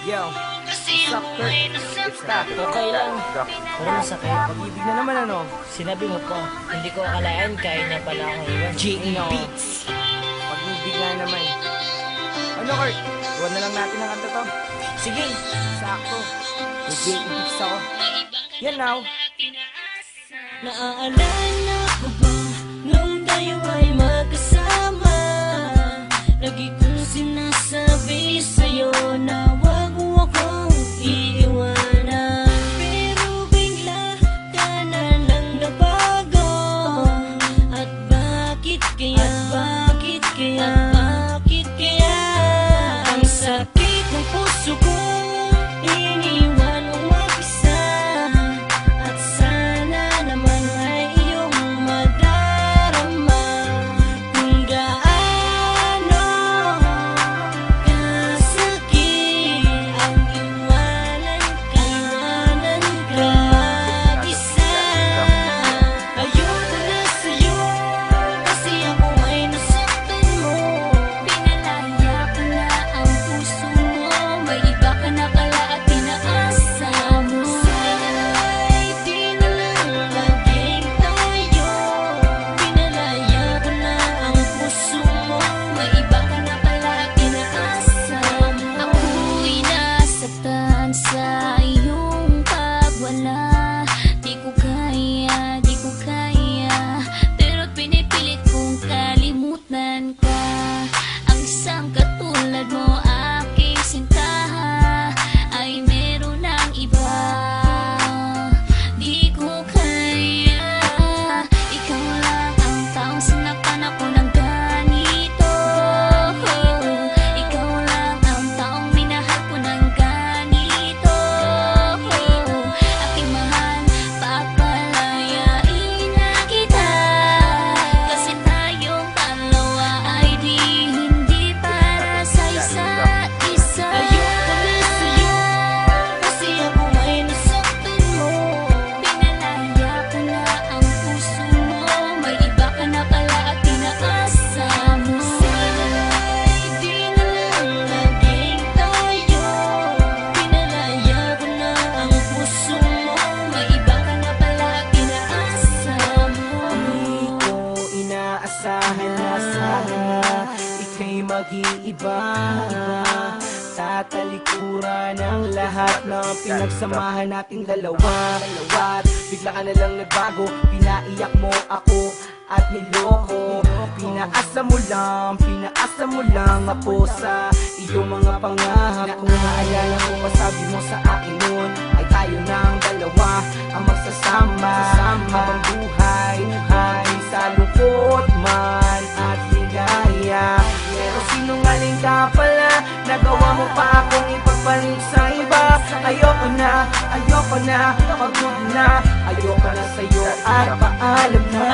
Yo, sakto. It's that. Okay lang. Pero masakit. Pag-ibig na naman ano? Sinabi mo pa, hindi ko akalain kaya niya pala ako iwan. J.E. Beats. Pag-ibig na naman. Ano, Kurt? Huwag na lang natin ang kanta to. Sige. Sakto. May J.E. Beats ako. Yan now. Naaalala ko ba nung tayo ay magkasama? Lagi kong sinasabi sa'yo na wag mo akong iiwanan. Pero bigla ka na lang nabago. At bakit kaya? Bakit kaya? Bakit kaya? Ang sakit ng puso ko, iniwan mo mag-isa. At sana naman ay iyong madarama kung gaano kasakit ang iwanan ka mag-isa. Ayoko na sa'yo kasi ako ay nasaktan mo. Pinalaya ko na ang puso mo, may iba ka na pala at pinaasa mo. Sana'y di na lang laging tayo. Pinalaya ko na ang puso mo, may iba ka na pala at pinaasa mo. Ako'y nasaktan sa iyong pagwala. Di ko kaya, di ko kaya, pero pinipilit kong kalimutan ka. Ang isang katulad mo, aking sinta, ay meron ng iba. Di ko kaya, ikaw lang ang taong sinaktan ako ng ganito. Ikaw lang ang taong minahal ko ng ganito. Aking mahal, papalayain na kita, kasi tayong dalawa ay di hindi para sa isa't isa. Ayoko na sa'yo kasi ako ay nasaktan mo. Pinalaya ko na ang puso mo, may iba ka na pala at pinaasa mo. Sana'y di na lang laging tayo. Pinalaya ko na ang puso mo, may iba ka na pala at pinaasa mo. Di ko inaasahan na ika'y mag-iiba. Tatalikuran ang lahat ng pinagsamahan nating dalawa. At bigla ka na lang nagbago, pinaiyak mo ako at niloko. Pinaasa mo lang ako sa iyong mga pangako. Naalala ko pa sabi mo sa akin noon ay tayo ng dalawa ang magsasama habang buhay ay sa lungkot man at ligaya. Pero sinungaling ka pala, nagawa mo pa akong ipagpalit sa iba. Ayoko na, pagod na, ayoko na sa'yo at paalam na.